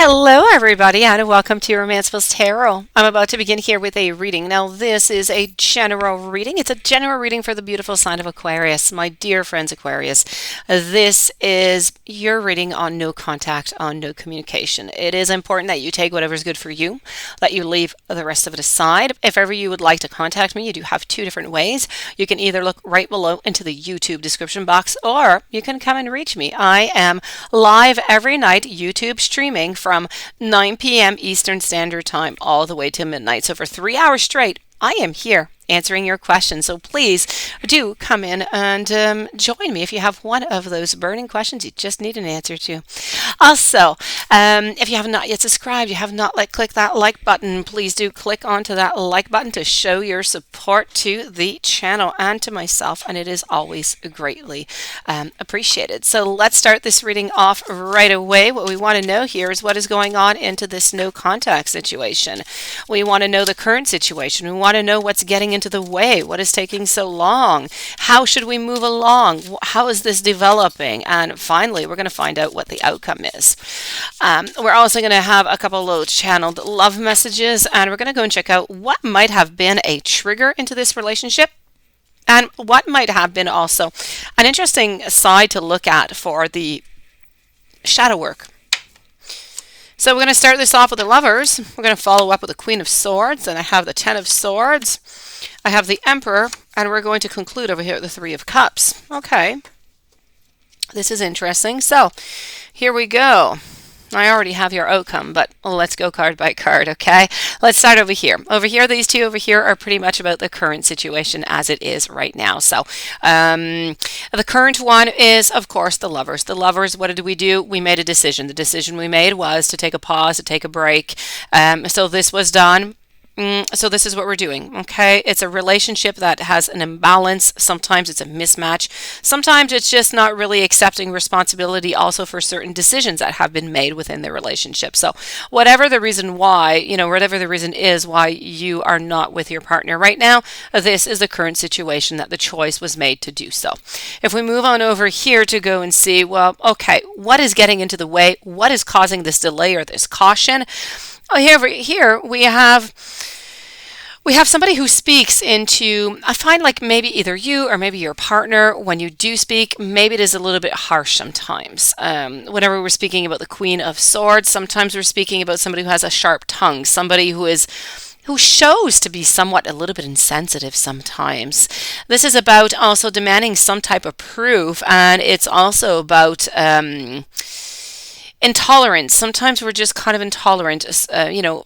Hello, everybody, and welcome to Romancefuls Tarot. I'm about to begin here with a reading. Now, this is a general reading. It's a general reading for the beautiful sign of Aquarius. My dear friends, Aquarius, this is your reading on no contact, on no communication. It is important that you take whatever's good for you, that you leave the rest of it aside. If ever you would like to contact me, you do have two different ways. You can either look right below into the YouTube description box, or you can come and reach me. I am live every night, YouTube streaming from 9 p.m. Eastern Standard Time all the way to midnight. So for 3 hours straight, I am here answering your questions. So please do come in and join me if you have one of those burning questions you just need an answer to. Also, if you have not yet subscribed, you have not clicked that like button, please do click onto that like button to show your support to the channel and to myself, and it is always greatly appreciated. So let's start this reading off right away. What we want to know here is what is going on into this no contact situation. We want to know the current situation. We want to know what's getting into the way. What is taking so long? How should we move along? How is this developing? And finally, we're going to find out what the outcome is. We're also going to have a couple of channeled love messages, and we're going to go and check out what might have been a trigger into this relationship, and what might have been also an interesting side to look at for the shadow work. So we're going to start this off with the Lovers. We're going to follow up with the Queen of Swords, and I have the Ten of Swords. I have the Emperor, and we're going to conclude over here with the Three of Cups. Okay. This is interesting. So here we go. I already have your outcome, but let's go card by card, okay? Let's start over here. Over here, these two over here are pretty much about the current situation as it is right now. So the current one is, of course, the Lovers. The Lovers, what did we do? We made a decision. The decision we made was to take a pause, to take a break. So this was done. So this is what we're doing, okay? It's a relationship that has an imbalance. Sometimes it's a mismatch. Sometimes it's just not really accepting responsibility also for certain decisions that have been made within the relationship. So whatever the reason why, whatever the reason is why you are not with your partner right now, this is the current situation that the choice was made to do so. If we move on over here to go and see, well, okay, what is getting into the way? What is causing this delay or this caution? Here we have somebody who speaks into, I find like maybe either you or maybe your partner, when you do speak, maybe it is a little bit harsh sometimes. Whenever we're speaking about the Queen of Swords, sometimes we're speaking about somebody who has a sharp tongue, somebody who shows to be somewhat a little bit insensitive sometimes. This is about also demanding some type of proof, and it's also about intolerance. Sometimes we're just kind of intolerant,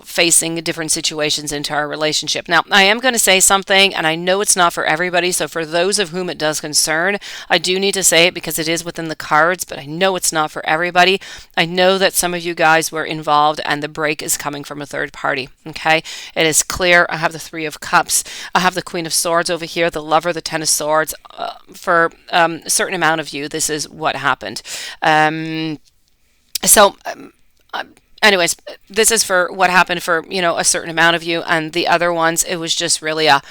facing different situations into our relationship. Now, I am going to say something, and I know it's not for everybody, so for those of whom it does concern, I do need to say it because it is within the cards, but I know it's not for everybody. I know that some of you guys were involved, and the break is coming from a third party, okay? It is clear. I have the Three of Cups. I have the Queen of Swords over here, the Lover, the Ten of Swords. For a certain amount of you, this is what happened. Anyways, this is for what happened for, a certain amount of you, and the other ones, it was just really a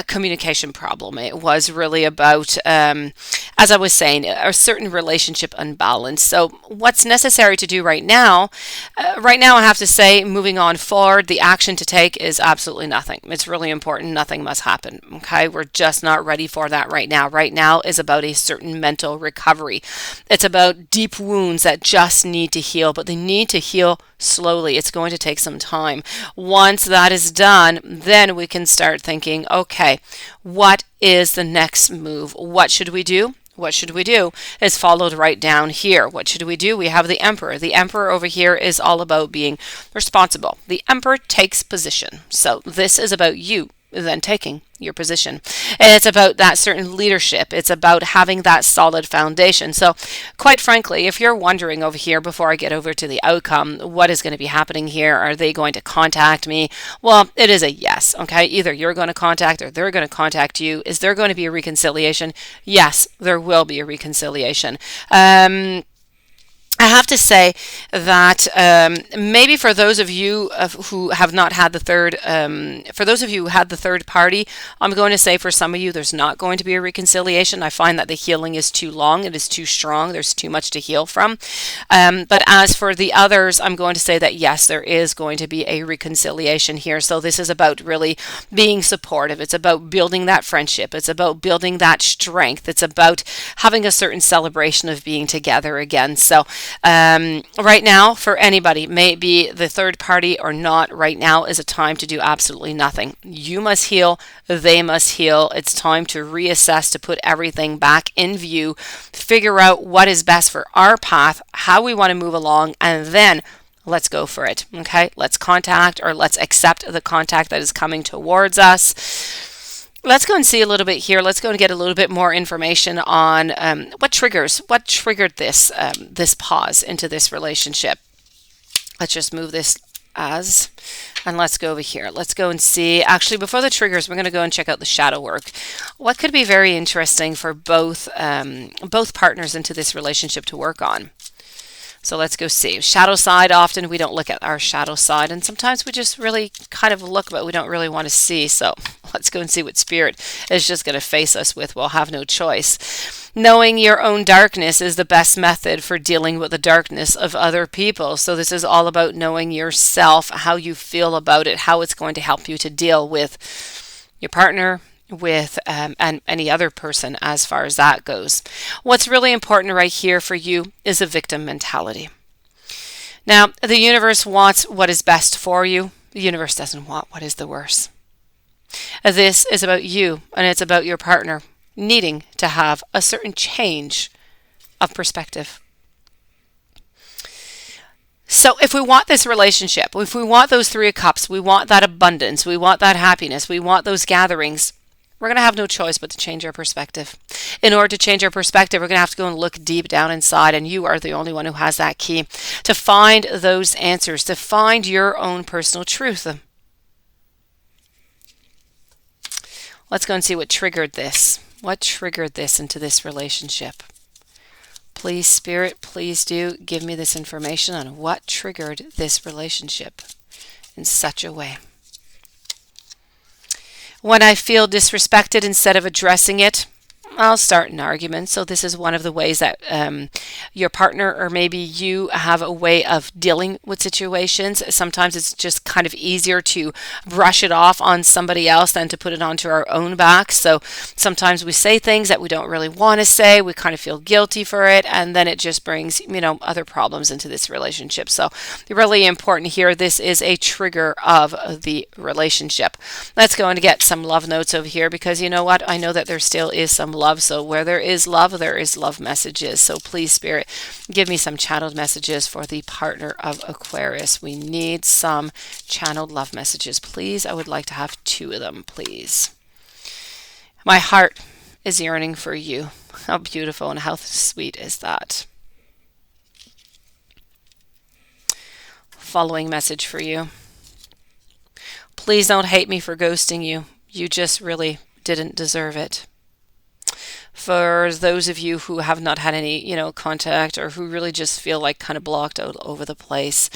communication problem. It was really about, as I was saying, a certain relationship unbalance. So what's necessary to do right now, I have to say, moving on forward, the action to take is absolutely nothing. It's really important. Nothing must happen. Okay. We're just not ready for that right now. Right now is about a certain mental recovery. It's about deep wounds that just need to heal, but they need to heal slowly. It's going to take some time. Once that is done, then we can start thinking, okay, what is the next move? What should we do? What should we do? Is followed right down here. What should we do? We have the Emperor. The Emperor over here is all about being responsible. The Emperor takes position. So this is about you then taking your position. And it's about that certain leadership. It's about having that solid foundation. So quite frankly, if you're wondering over here before I get over to the outcome, what is going to be happening here? Are they going to contact me? Well, it is a yes. Okay. Either you're going to contact or they're going to contact you. Is there going to be a reconciliation? Yes, there will be a reconciliation. I have to say that maybe for those of you who have not had the third, for those of you who had the third party, I'm going to say for some of you, there's not going to be a reconciliation. I find that the healing is too long, it is too strong, there's too much to heal from. But as for the others, I'm going to say that yes, there is going to be a reconciliation here. So this is about really being supportive. It's about building that friendship. It's about building that strength. It's about having a certain celebration of being together again. So right now, for anybody, may it be the third party or not, right now is a time to do absolutely nothing. You must heal, they must heal. It's time to reassess, to put everything back in view, figure out what is best for our path, how we want to move along, and then let's go for it. Okay, let's contact, or let's accept the contact that is coming towards us. Let's go and see a little bit here. Let's go and get a little bit more information on what triggered this pause into this relationship. Let's just move this and let's go over here. Let's go and see. Actually, before the triggers, we're going to go and check out the shadow work. What could be very interesting for both partners into this relationship to work on? So let's go see. Shadow side, often we don't look at our shadow side, and sometimes we just really kind of look, but we don't really want to see. So let's go and see what Spirit is just going to face us with. We'll have no choice. Knowing your own darkness is the best method for dealing with the darkness of other people. So this is all about knowing yourself, how you feel about it, how it's going to help you to deal with your partner, with and any other person as far as that goes. What's really important right here for you is a victim mentality. Now, the universe wants what is best for you. The universe doesn't want what is the worst. This is about you, and it's about your partner needing to have a certain change of perspective. So if we want this relationship, if we want those Three of Cups, we want that abundance, we want that happiness, we want those gatherings, we're going to have no choice but to change our perspective. In order to change our perspective, we're going to have to go and look deep down inside, and you are the only one who has that key to find those answers, to find your own personal truth. Let's go and see what triggered this. What triggered this into this relationship? Please, Spirit, please do give me this information on what triggered this relationship in such a way. When I feel disrespected, instead of addressing it, I'll start an argument. So this is one of the ways that your partner or maybe you have a way of dealing with situations. Sometimes it's just kind of easier to brush it off on somebody else than to put it onto our own back. So sometimes we say things that we don't really want to say. We kind of feel guilty for it, and then it just brings, other problems into this relationship. So really important here, this is a trigger of the relationship. Let's go and get some love notes over here, because you know what? I know that there still is some love. So where there is love messages. So please, Spirit, give me some channeled messages for the partner of Aquarius. We need some channeled love messages, please. I would like to have 2 of them, please. My heart is yearning for you. How beautiful and how sweet is that? Following message for you. Please don't hate me for ghosting you. You just really didn't deserve it. For those of you who have not had any, contact, or who really just feel like kind of blocked out over the place,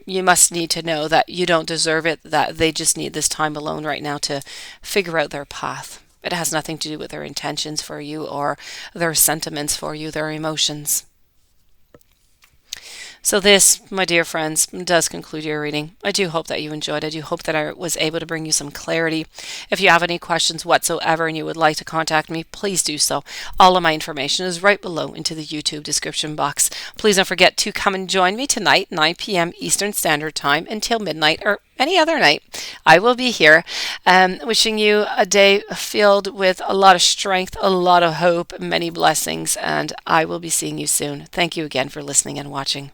you must need to know that you don't deserve it, that they just need this time alone right now to figure out their path. It has nothing to do with their intentions for you or their sentiments for you, their emotions. So this, my dear friends, does conclude your reading. I do hope that you enjoyed. I do hope that I was able to bring you some clarity. If you have any questions whatsoever and you would like to contact me, please do so. All of my information is right below into the YouTube description box. Please don't forget to come and join me tonight, 9 p.m. Eastern Standard Time until midnight, or any other night. I will be here, wishing you a day filled with a lot of strength, a lot of hope, many blessings, and I will be seeing you soon. Thank you again for listening and watching.